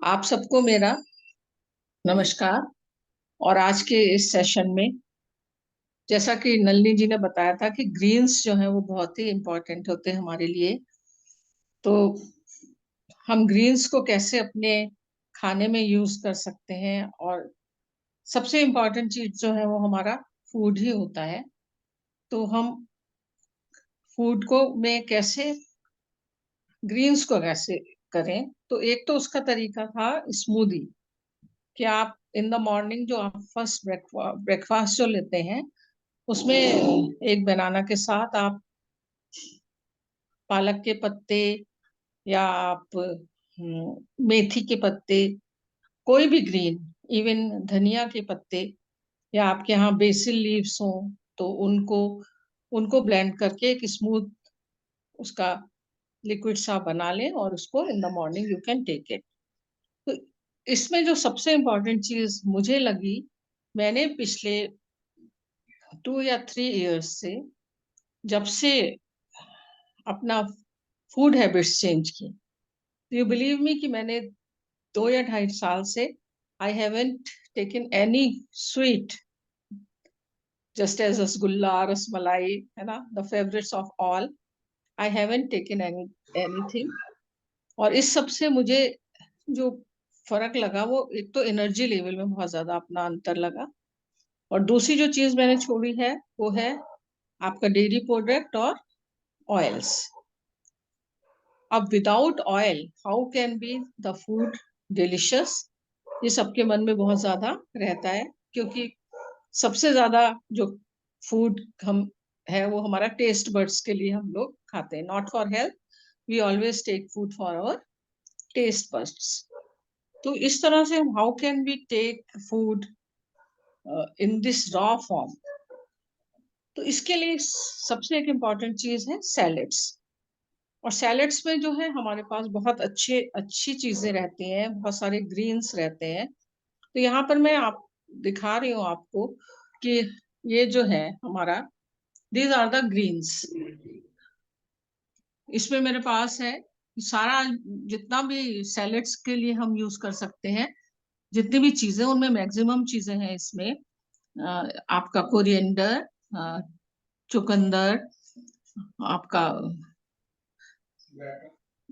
आप सबको मेरा नमस्कार। और आज के इस सेशन में जैसा कि नलिनी जी ने बताया था कि ग्रीन्स जो है वो बहुत ही इम्पोर्टेंट होते हैं हमारे लिए। तो हम ग्रीन्स को कैसे अपने खाने में यूज कर सकते हैं, और सबसे इम्पोर्टेंट चीज जो है वो हमारा फूड ही होता है। तो हम फूड को में कैसे ग्रीन्स को कैसे करें, तो एक तो उसका तरीका था स्मूदी। कि आप इन द मॉर्निंग जो आप फर्स्ट ब्रेकफास्ट जो लेते हैं उसमें एक बनाना के साथ आप पालक के पत्ते, या आप मेथी के पत्ते, कोई भी ग्रीन, इवन धनिया के पत्ते, या आपके यहाँ बेसिल लीव्स हो तो उनको उनको ब्लेंड करके एक स्मूथ उसका लिक्विड सा बना लें और उसको in the morning you can take it. तो इसमें जो सबसे इम्पोर्टेंट चीज मुझे लगी, मैंने पिछले 2 या 3 इयर्स से जब से अपना फूड हैबिट्स चेंज की, यू बिलीव मी कि मैंने 2 या 2.5 साल से I haven't taken any sweet, just as rasgulla, rasmalai, है ना, the favourites of all. I haven't taken anything. और इस सब से मुझे जो फर्क लगा वो एक तो एनर्जी लेवल में बहुत ज्यादा अपना अंतर लगा, और दूसरी जो चीज मैंने छोड़ी है वो है आपका डेयरी प्रोडक्ट और ऑयल्स। अब without oil how can be the food delicious, ये सबके मन में बहुत ज्यादा रहता है। क्योंकि सबसे ज्यादा जो फूड हम है वो हमारा टेस्ट बर्ड्स के लिए हम लोग खाते हैं, not for health. We always take food for our taste buds. तो इस तरह से how can we take food in this raw form. तो इसके लिए सबसे एक इम्पॉर्टेंट चीज है सैलेड्स। और सैलेड्स में जो है हमारे पास बहुत अच्छी चीजें रहती हैं, बहुत सारे ग्रीन्स रहते हैं। तो यहाँ पर मैं आप दिखा रही हूँ आपको कि ये जो है हमारा, दीज आर द ग्रीन्स। इसमें मेरे पास है सारा, जितना भी सैलेड्स के लिए हम यूज कर सकते हैं, जितनी भी चीजें, उनमें मैक्सिमम चीजें हैं इसमें। आपका कोरिएंडर, चुकंदर, आपका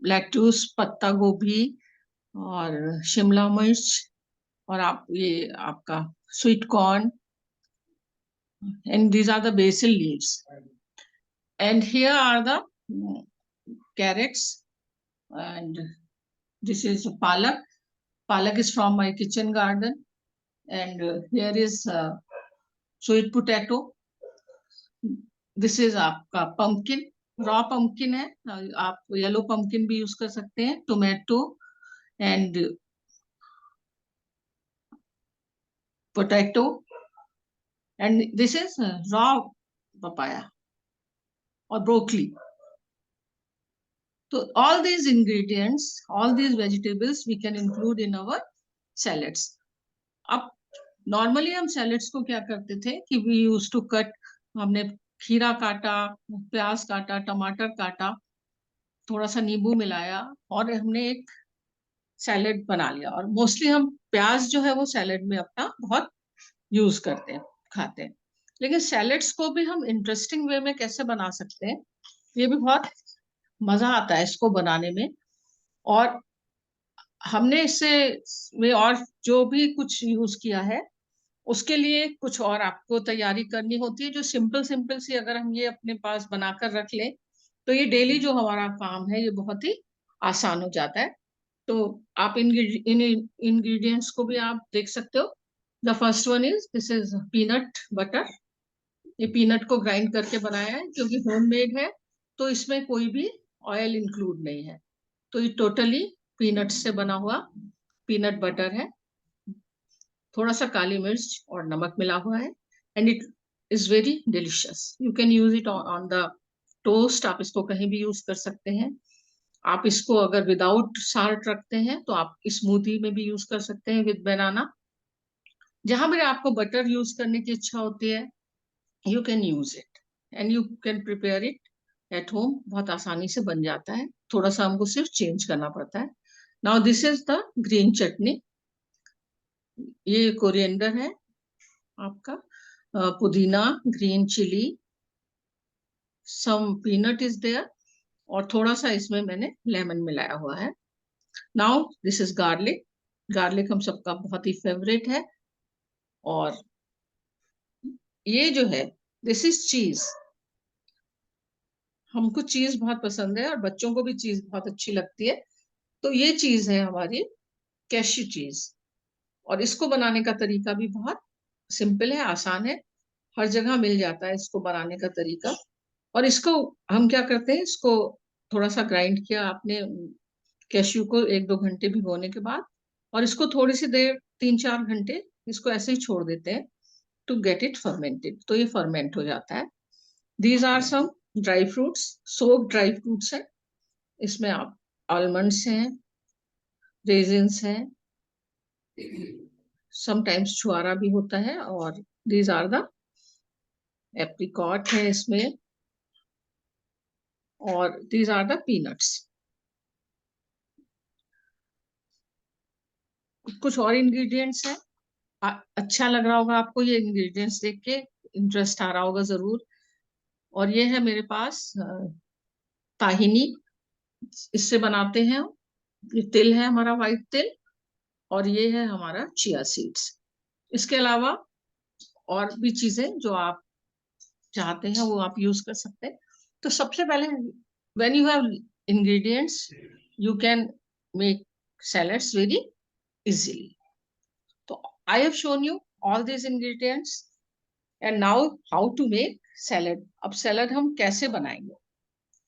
लेट्यूस, पत्ता गोभी, और शिमला मिर्च, और आप ये आपका sweet corn, and these are the basil leaves. And here are the carrots, and this is palak. Palak is from my kitchen garden, and here is sweet potato. This is आपका pumpkin, raw pumpkin है, आप yellow pumpkin भी use कर सकते हैं, tomato and potato, and this is raw papaya और broccoli. So all these ingredients, all these vegetables we can include in our salads. अब normally हम सैलेड्स को क्या करते थे कि वी यूज टू कट, हमने खीरा काटा, प्याज काटा, टमाटर काटा, थोड़ा सा नींबू मिलाया और हमने एक सैलेड बना लिया। और मोस्टली हम प्याज जो है वो सैलेड में अपना बहुत यूज करते हैं, खाते हैं। लेकिन सैलेड्स को भी हम इंटरेस्टिंग वे में कैसे बना सकते हैं, ये भी बहुत मजा आता है इसको बनाने में। और हमने इससे में और जो भी कुछ यूज किया है उसके लिए कुछ और आपको तैयारी करनी होती है, जो सिंपल सिंपल सी अगर हम ये अपने पास बनाकर रख लें तो ये डेली जो हमारा काम है ये बहुत ही आसान हो जाता है। तो आप इन इंग्रेडिएंट्स को भी आप देख सकते हो। The first one is, this is peanut butter. ये पीनट को ग्राइंड करके बनाया है, क्योंकि होममेड है तो इसमें कोई भी ऑयल इंक्लूड नहीं है। तो ये टोटली पीनट से बना हुआ पीनट बटर है। थोड़ा सा काली मिर्च और नमक मिला हुआ है, and it is very delicious. You can use it on the toast, आप इसको कहीं भी यूज कर सकते हैं। आप इसको अगर विदाउट साल्ट रखते हैं तो आप स्मूदी में भी यूज कर सकते हैं विद बनाना। जहां भी आपको बटर यूज करने की इच्छा होती है you can use it, and you can prepare it at home. बहुत आसानी से बन जाता है, थोड़ा सा हमको सिर्फ चेंज करना पड़ता है। Now this is the green chutney. ये कोरिएंडर है आपका, पुदीना, green chilli, some peanut is there, और थोड़ा सा इसमें मैंने लेमन मिलाया हुआ है। Now this is garlic. Garlic हम सबका बहुत ही फेवरेट है। और ये जो है, दिस इज चीज। हमको चीज बहुत पसंद है और बच्चों को भी चीज बहुत अच्छी लगती है। तो ये चीज है हमारी कैश्यू चीज। और इसको बनाने का तरीका भी बहुत सिंपल है, आसान है। हर जगह मिल जाता है इसको बनाने का तरीका। और इसको हम क्या करते हैं, इसको थोड़ा सा ग्राइंड किया आपने कैश्यू को 1-2 घंटे भिगोने के बाद, और इसको थोड़ी सी देर 3-4 घंटे इसको ऐसे ही छोड़ देते हैं टू गेट इट फर्मेंटेड। तो ये फर्मेंट हो जाता है। These are some dry fruits, सोप ड्राई फ्रूट्स है। इसमें आप आलमंड्स हैं, रेजिन्स हैं, समटाइम्स छुआरा भी होता है, और दीज आर द एप्रिकॉट है इसमें, और दीज आर द पीनट्स। कुछ और इंग्रेडिएंट्स हैं। अच्छा लग रहा होगा आपको ये इंग्रेडिएंट्स देख के, इंटरेस्ट आ रहा होगा जरूर। और ये है मेरे पास ताहिनी, इससे बनाते हैं हम। ये तिल है हमारा, वाइट तिल। और ये है हमारा चिया सीड्स। इसके अलावा और भी चीजें जो आप चाहते हैं वो आप यूज कर सकते हैं। तो सबसे पहले, when you have ingredients, you can make salads very easily. तो I have shown you all this ingredients, and now how to make salad. अब सैलड हम कैसे बनाएंगे?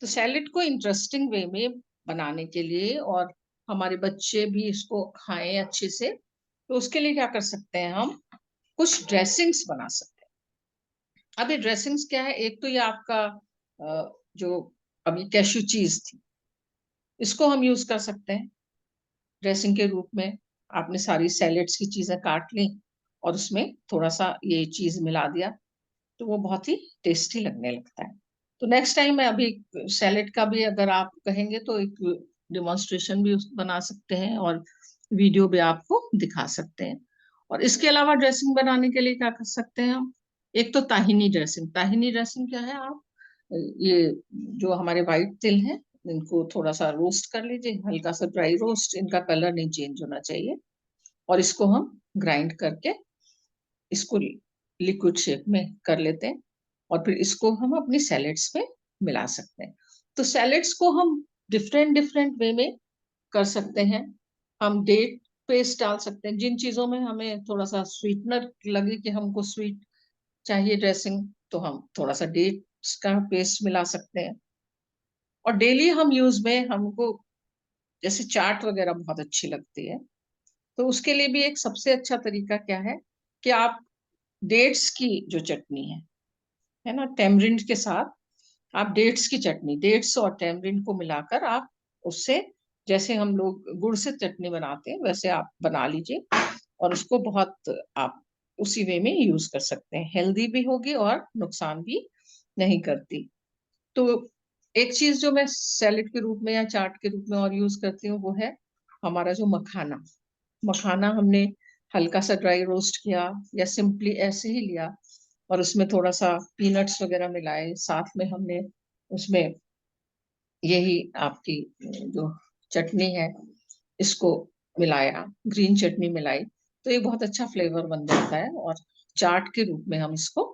तो सैलेड को इंटरेस्टिंग वे में बनाने के लिए, और हमारे बच्चे भी इसको खाएं अच्छे से, तो उसके लिए क्या कर सकते हैं, हम कुछ ड्रेसिंग्स बना सकते हैं। अब ये ड्रेसिंग्स क्या है? एक तो ये आपका जो अभी कैश्यू चीज थी, इसको हम यूज कर सकते हैं ड्रेसिंग के रूप में। आपने सारी सैलेड्स की चीजें काट ली और उसमें थोड़ा सा ये चीज मिला दिया, तो वो बहुत ही टेस्टी लगने लगता है। तो नेक्स्ट टाइम मैं अभी सैलेड का भी अगर आप कहेंगे तो एक डिमॉन्स्ट्रेशन भी बना सकते हैं, और वीडियो भी आपको दिखा सकते हैं। और इसके अलावा ड्रेसिंग बनाने के लिए क्या कर सकते हैं हम? एक तो ताहिनी ड्रेसिंग। ताहिनी ड्रेसिंग क्या है? आप ये जो हमारे व्हाइट तिल है, इनको थोड़ा सा रोस्ट कर लीजिए, हल्का सा ड्राई रोस्ट, इनका कलर नहीं चेंज होना चाहिए। और इसको हम ग्राइंड करके इसको लिक्विड शेप में कर लेते हैं, और फिर इसको हम अपनी सैलेड्स में मिला सकते हैं। तो सैलेड्स को हम डिफरेंट डिफरेंट वे में कर सकते हैं। हम डेट पेस्ट डाल सकते हैं, जिन चीजों में हमें थोड़ा सा स्वीटनर लगे कि हमको स्वीट चाहिए ड्रेसिंग, तो हम थोड़ा सा डेट्स का पेस्ट मिला सकते हैं। और डेली हम यूज में हमको जैसे चाट वगैरह बहुत अच्छी लगती है, तो उसके लिए भी एक सबसे अच्छा तरीका क्या है कि आप डेट्स की जो चटनी है ना, टेमरिंड के साथ आप डेट्स की चटनी, डेट्स और टेमरिंड को मिलाकर आप उससे, जैसे हम लोग गुड़ से चटनी बनाते हैं वैसे आप बना लीजिए, और उसको बहुत आप उसी वे में यूज कर सकते हैं। हेल्दी भी होगी और नुकसान भी नहीं करती। तो एक चीज जो मैं सैलेड के रूप में या चाट के रूप में और यूज करती हूँ, वो है हमारा जो मखाना। मखाना हमने हल्का सा ड्राई रोस्ट किया या सिंपली ऐसे ही लिया, और उसमें थोड़ा सा पीनट्स वगैरह मिलाए, साथ में हमने उसमें यही आपकी जो चटनी है इसको मिलाया, ग्रीन चटनी मिलाई, तो ये बहुत अच्छा फ्लेवर बन जाता है, और चाट के रूप में हम इसको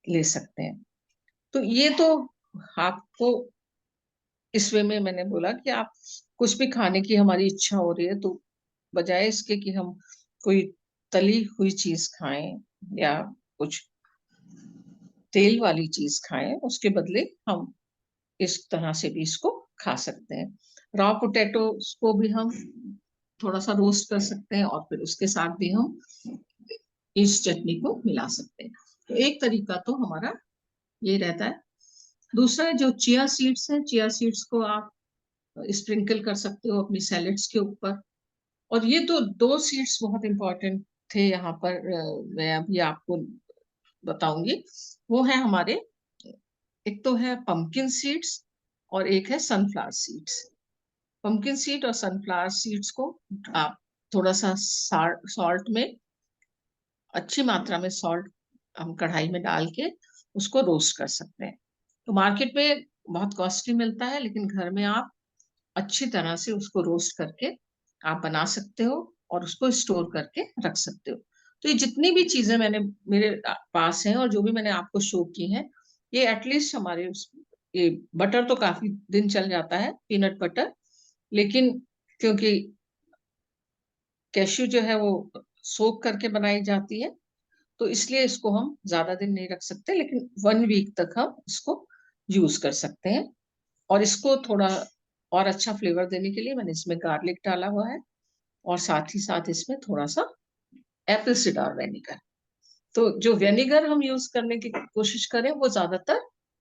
ले सकते हैं। तो ये तो आपको इस वे में मैंने बोला कि आप कुछ भी खाने की हमारी इच्छा हो रही है, तो बजाय इसके कि हम कोई तली हुई चीज खाएं या कुछ तेल वाली चीज खाएं, उसके बदले हम इस तरह से भी इसको खा सकते हैं। रॉ पोटैटो को भी हम थोड़ा सा रोस्ट कर सकते हैं, और फिर उसके साथ भी हम इस चटनी को मिला सकते हैं। तो एक तरीका तो हमारा ये रहता है। दूसरा जो चिया सीड्स है, चिया सीड्स को आप स्प्रिंकल कर सकते हो अपनी सैलेड्स के ऊपर। और ये तो दो सीड्स बहुत इंपॉर्टेंट थे यहाँ पर, मैं अभी आपको बताऊंगी। वो है हमारे, एक तो है पंपकिन सीड्स और एक है सनफ्लावर सीड्स। पंपकिन सीड और सनफ्लावर सीड्स को आप थोड़ा सा सॉल्ट में, अच्छी मात्रा में सॉल्ट हम कढ़ाई में डाल के उसको रोस्ट कर सकते हैं। तो मार्केट में बहुत कॉस्टली मिलता है, लेकिन घर में आप अच्छी तरह से उसको रोस्ट करके आप बना सकते हो और उसको स्टोर करके रख सकते हो। तो ये जितनी भी चीजें मैंने मेरे पास हैं और जो भी मैंने आपको शो की हैं, ये एटलीस्ट हमारे ये बटर तो काफी दिन चल जाता है, पीनट बटर, लेकिन क्योंकि कैश्यू जो है वो सोक करके बनाई जाती है, तो इसलिए इसको हम ज्यादा दिन नहीं रख सकते, लेकिन 1 वीक तक हम इसको यूज कर सकते हैं। और इसको थोड़ा और अच्छा फ्लेवर देने के लिए मैंने इसमें गार्लिक डाला हुआ है, और साथ ही साथ इसमें थोड़ा सा एप्पल सिडार वेनिगर। तो जो वेनिगर हम यूज करने की कोशिश करें वो ज्यादातर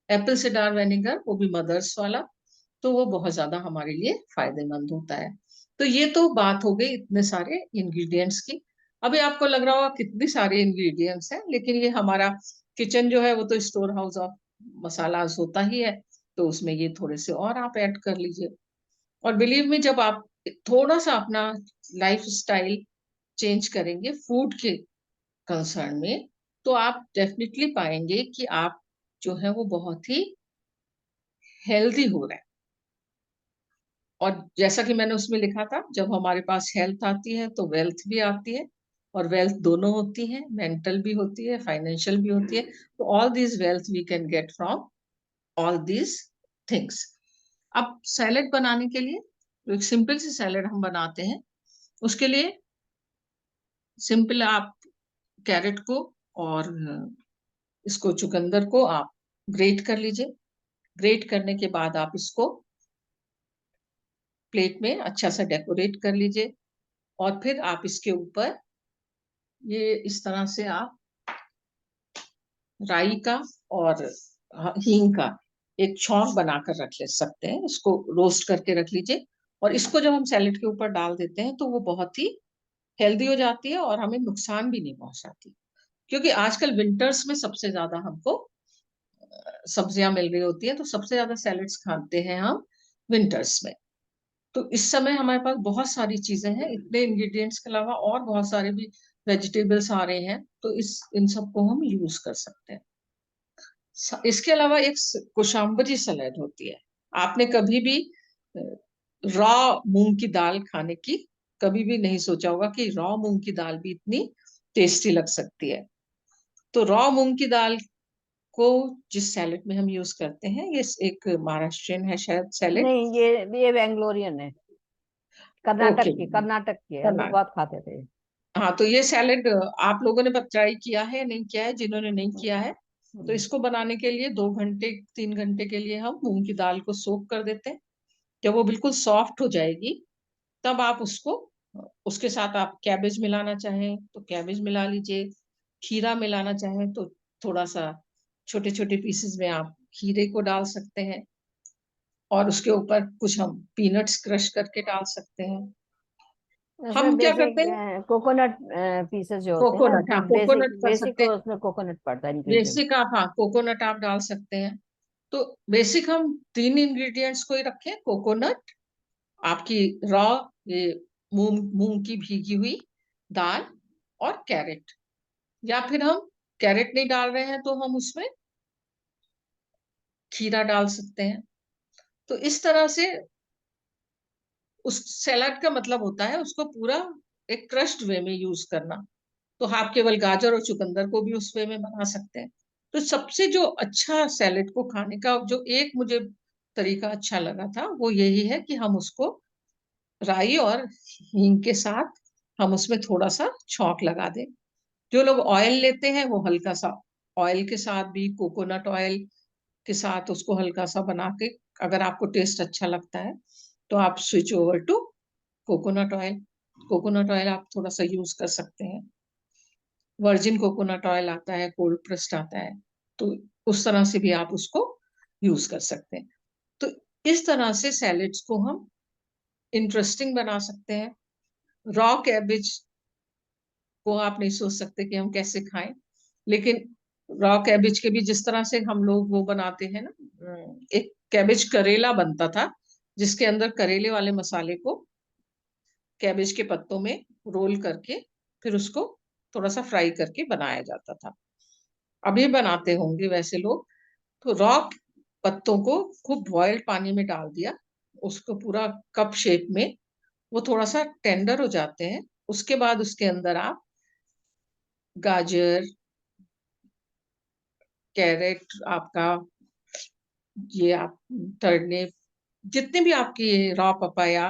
एप्पल सिडार वेनिगर, वो भी मदर्स वाला, तो वो बहुत ज्यादा हमारे लिए फायदेमंद होता है। तो ये तो बात हो गई इतने सारे इंग्रेडिएंट्स की। अभी आपको लग रहा होगा कितने सारे इंग्रेडिएंट्स हैं, लेकिन ये हमारा किचन जो है वो तो स्टोर हाउस ऑफ मसालास होता ही है, तो उसमें ये थोड़े से और आप ऐड कर लीजिए। और बिलीव में, जब आप थोड़ा सा अपना लाइफ स्टाइल चेंज करेंगे फूड के कंसर्न में, तो आप डेफिनेटली पाएंगे कि आप जो है वो बहुत ही हेल्दी हो रहे हैं। और जैसा कि मैंने उसमें लिखा था, जब हमारे पास हेल्थ आती है तो वेल्थ भी आती है, और वेल्थ दोनों होती है, मेंटल भी होती है, फाइनेंशियल भी होती है। तो all this wealth we can get from all these things. अब सैलेड बनाने के लिए, तो एक सिंपल सी सैलेड हम बनाते हैं। उसके लिए सिंपल आप कैरेट को और इसको चुकंदर को आप ग्रेट कर लीजिए। ग्रेट करने के बाद आप इसको प्लेट में अच्छा सा डेकोरेट कर लीजिए, और फिर आप इसके ऊपर ये इस तरह से आप राई का और हींग का एक छौंक बनाकर रख ले सकते हैं। इसको रोस्ट करके रख लीजिए, और इसको जब हम सैलेड के ऊपर डाल देते हैं तो वो बहुत ही हेल्दी हो जाती है और हमें नुकसान भी नहीं पहुंचाती। क्योंकि आजकल विंटर्स में सबसे ज्यादा हमको सब्जियां मिल रही होती है, तो सबसे ज्यादा सैलेड्स खाते हैं हम विंटर्स में। तो इस समय हमारे पास बहुत सारी चीजें हैं, इतने इंग्रेडिएंट्स के अलावा और बहुत सारे भी वेजिटेबल्स आ रहे हैं, तो इस इन सबको हम यूज कर सकते हैं। इसके अलावा एक कोशाम्बरी सलाद होती है। आपने कभी भी रॉ मूंग की दाल खाने की कभी भी नहीं सोचा होगा कि रॉ मूंग की दाल भी इतनी टेस्टी लग सकती है। तो रॉ मूंग की दाल को जिस सैलेड में हम यूज करते हैं, ये एक महाराष्ट्रियन है शायद सैलेड। नहीं, ये बेंगलोरियन है। ओके, कर्नाटक की है, हम लोग करना। बहुत खाते थे। हाँ, तो ये सैलेड आप लोगों ने ट्राई किया है नहीं किया है? जिन्होंने नहीं हम्म, किया है, तो हम्म। इसको बनाने के लिए 2 घंटे 3 घंटे के लिए हम मूंग की दाल को सोक कर देते हैं। जब वो बिल्कुल सॉफ्ट हो जाएगी, तब आप उसको, उसके साथ आप कैबेज मिलाना चाहें तो कैबेज मिला लीजिए, खीरा मिलाना चाहें तो थोड़ा सा छोटे छोटे पीसेस में आप खीरे को डाल सकते हैं, और उसके ऊपर कुछ हम पीनट्स क्रश करके डाल सकते हैं। इसमें हम क्या करते बेसिक हैं, कोकोनट पीसेस जो होते हैं ना, कोकोनट, हाँ बेसिक कोकोनट कर बेसिक सकते हैं। उसमें कोकोनट पड़ता है इंग्रेडिएंट। बेसिक आप, हाँ कोकोनट आप डाल सकते हैं। तो बेसिक हम 3 इंग्रेडिएंट्स को ही रखें, कोकोनट, आपकी रॉ ये मूंग मूंग की भीगी हुई दाल, और कैरेट। या फिर हम कैरेट नहीं डाल रहे हैं तो हम उसमें खीरा डाल सकते हैं। तो इस तरह से उस सैलाड का मतलब होता है उसको पूरा एक क्रश्ड वे में यूज करना। तो आप केवल गाजर और चुकंदर को भी उस वे में बना सकते हैं। तो सबसे जो अच्छा सैलेड को खाने का जो एक मुझे तरीका अच्छा लगा था, वो यही है कि हम उसको राई और हींग के साथ हम उसमें थोड़ा सा छौंक लगा दें। जो लोग ऑयल लेते हैं वो हल्का सा ऑयल के साथ भी, कोकोनट ऑयल के साथ उसको हल्का सा बना के, अगर आपको टेस्ट अच्छा लगता है तो आप switch over to coconut oil. Coconut oil आप थोड़ा सा यूज कर सकते हैं। वर्जिन कोकोनट ऑयल आता है, कोल्ड प्रेस्ड आता है, तो उस तरह से भी आप उसको यूज कर सकते हैं। तो इस तरह से सैलेड्स को हम इंटरेस्टिंग बना सकते हैं। रॉ कैबेज को आप नहीं सोच सकते कि हम कैसे खाएं, लेकिन रॉ कैबेज के भी जिस तरह से हम लोग वो बनाते हैं ना, एक कैबेज करेला बनता था, जिसके अंदर करेले वाले मसाले को कैबेज के पत्तों में रोल करके फिर उसको थोड़ा सा फ्राई करके बनाया जाता था। अभी बनाते होंगे वैसे लोग। तो रॉ पत्तों को खूब बॉइल्ड पानी में डाल दिया, उसको पूरा कप शेप में, वो थोड़ा सा टेंडर हो जाते हैं। उसके बाद उसके अंदर आप गाजर, कैरेट, आपका ये आप टर्निप, जितने भी आपके रॉ पपाया,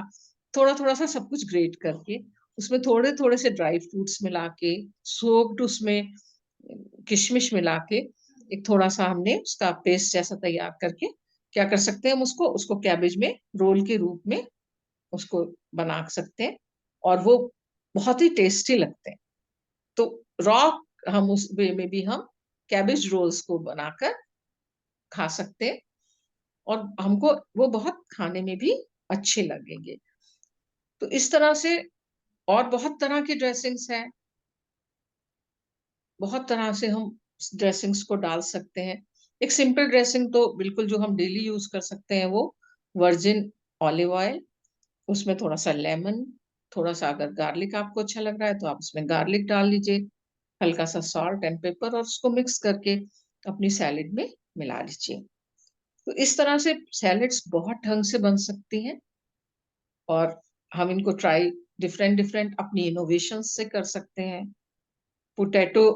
थोड़ा थोड़ा सा सब कुछ ग्रेट करके उसमें थोड़े थोड़े से ड्राई फ्रूट्स मिला के, सोक्ड उसमें किशमिश मिला के, एक थोड़ा सा हमने उसका पेस्ट जैसा तैयार करके क्या कर सकते हैं, हम उसको उसको कैबेज में रोल के रूप में उसको बना सकते हैं, और वो बहुत ही टेस्टी लगते हैं। तो रॉ हम उस वे में भी हम कैबेज रोल्स को बनाकर खा सकते हैं, और हमको वो बहुत खाने में भी अच्छे लगेंगे। तो इस तरह से और बहुत तरह की ड्रेसिंग्स हैं, बहुत तरह से हम ड्रेसिंग्स को डाल सकते हैं। एक सिंपल ड्रेसिंग तो बिल्कुल जो हम डेली यूज कर सकते हैं वो वर्जिन ऑलिव ऑयल, उसमें थोड़ा सा लेमन, थोड़ा सा अगर गार्लिक आपको अच्छा लग रहा है तो आप उसमें गार्लिक डाल लीजिए, हल्का सा सॉल्ट एंड पेपर, और उसको मिक्स करके अपनी सैलेड में मिला लीजिए। तो इस तरह से सैलेड्स बहुत ढंग से बन सकती हैं, और हम इनको ट्राई डिफरेंट डिफरेंट अपनी इनोवेशन से कर सकते हैं। पोटैटो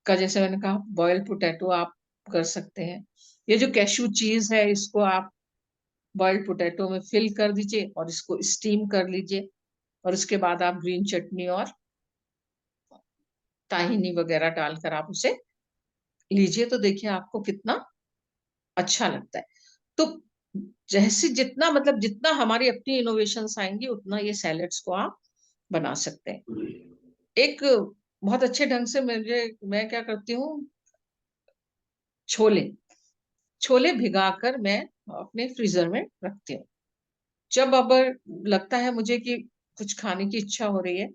का जैसे मैंने कहा, बॉइल्ड पोटैटो आप कर सकते हैं। ये जो कैशू चीज है, इसको आप बॉइल्ड पोटैटो में फिल कर दीजिए और इसको स्टीम कर लीजिए, और उसके बाद आप ग्रीन चटनी और ताहिनी वगैरह डालकर आप उसे लीजिए, तो देखिए आपको कितना अच्छा लगता है। तो जैसे जितना मतलब जितना हमारी अपनी इनोवेशंस आएंगी उतना ये सैलेड्स को आप बना सकते हैं। एक बहुत अच्छे ढंग से मैं क्या करती हूँ, छोले छोले भिगाकर मैं अपने फ्रीजर में रखती हूँ। जब अब लगता है मुझे कि कुछ खाने की इच्छा हो रही है,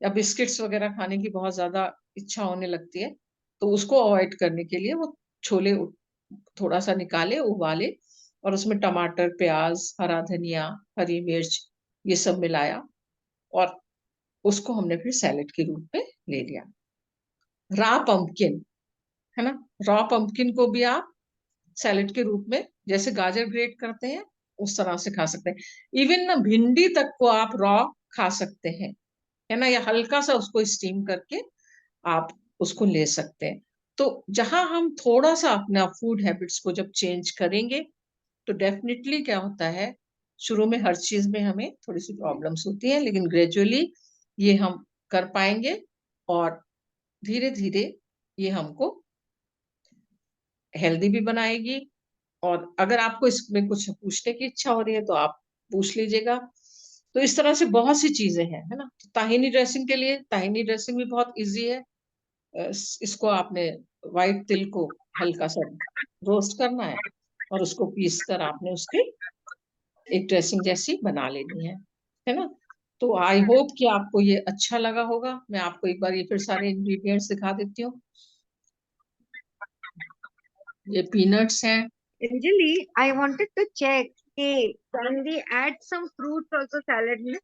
या बिस्किट्स वगैरह खाने की बहुत ज्यादा इच्छा होने लगती है, तो उसको अवॉइड करने के लिए वो छोले थोड़ा सा निकाले, उबाले, और उसमें टमाटर, प्याज, हरा धनिया, हरी मिर्च, ये सब मिलाया, और उसको हमने फिर सैलेड के रूप में ले लिया। रॉ पंपकिन है ना, रॉ पंपकिन को भी आप सैलेड के रूप में जैसे गाजर ग्रेट करते हैं उस तरह से खा सकते हैं। इवन ना भिंडी तक को आप रॉ खा सकते हैं, है ना, या हल्का सा उसको स्टीम करके आप उसको ले सकते हैं। तो जहां हम थोड़ा सा अपना फूड हैबिट्स को जब चेंज करेंगे, तो डेफिनेटली क्या होता है, शुरू में हर चीज में हमें थोड़ी सी प्रॉब्लम्स होती हैं, लेकिन ग्रेजुअली ये हम कर पाएंगे, और धीरे धीरे ये हमको हेल्दी भी बनाएगी। और अगर आपको इसमें कुछ पूछने की इच्छा हो रही है तो आप पूछ लीजिएगा। तो इस तरह से बहुत सी चीजें हैं, है ना। तो ताहिनी ड्रेसिंग के लिए, ताहिनी ड्रेसिंग भी बहुत इजी है। इसको आपने व्हाइट तिल को हल्का सा रोस्ट करना है, और उसको पीस कर आपने उसकी एक ड्रेसिंग जैसी बना लेनी है ना। तो आई होप कि आपको ये अच्छा लगा होगा। मैं आपको एक बार ये फिर सारे इंग्रेडिएंट्स दिखा देती हूँ। ये पीनट्स हैं। Anjali, I wanted to check, hey, can we add some fruits also salad में?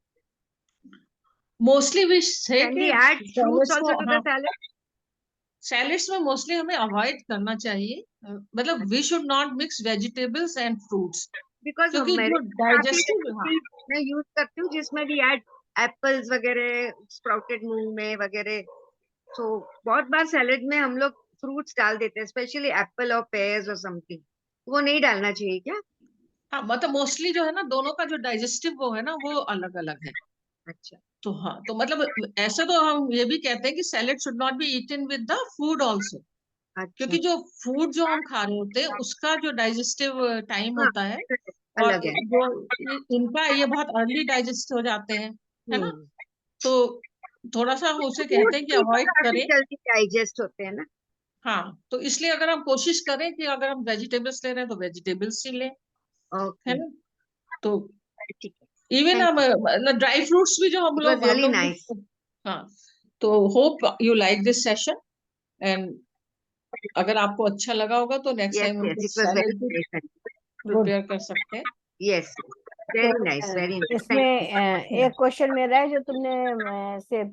मोस्टली विश है Can कि we add fruits सैलेड्स को, also to the हाँ, salad? सैलेड्स में मोस्टली हमें अवॉइड करना चाहिए। मतलब we should not mix vegetables and fruits, Because क्योंकि मेरे जो काफी डाइजेस्टिव, हाँ, recipes मैं यूज करती हूँ जिसमें भी ऐड एप्पल्स वगैरह, स्प्राउटेड मूंग में वगैरह। तो बहुत बार सैलेड में हम लोग फ्रूट्स डाल देते हैं, स्पेशली एप्पल और पेयर्स और समथिंग। वो नहीं डालना चाहिए क्या? हाँ, मतलब मोस्टली जो है ना, दोनों का जो डाइजेस्टिव वो है ना, वो अलग अलग है। अच्छा। तो हाँ, तो मतलब ऐसा तो हम ये भी कहते हैं कि salad should not be eaten with the food also, अच्छा। क्योंकि जो फूड जो हम खा रहे होते हैं उसका जो डाइजेस्टिव टाइम हाँ, होता है, और अलग है। जो इनका ये बहुत अर्ली डाइजेस्ट हो जाते हैं, है ना। हम्म। तो थोड़ा सा हम उसे कहते फ्रूट्स हैं कि भी तो अवॉइड काफी करें। जल्दी डाइजेस्ट होते हैं ना। हाँ, तो इसलिए अगर हम कोशिश करें कि अगर हम वेजिटेबल्स ले रहे हैं तो वेजिटेबल्स ही लें, है ओके। ना। तो ठीक है। इवन थैंक हम यू। मतलब ड्राई फ्रूट्स भी जो इट वाज हम रियली लोग नाइस। हाँ। तो hope you like this session, and अगर आपको अच्छा लगा होगा तो नेक्स्ट यस टाइम हम यस, कुछ इट वाज सैलेड भी वेरी नाइस। गुड। प्रिपेयर कर सकते हैं। Yes. Very nice, very nice. इसमें एक क्वेश्चन मेरा है जो तुमने से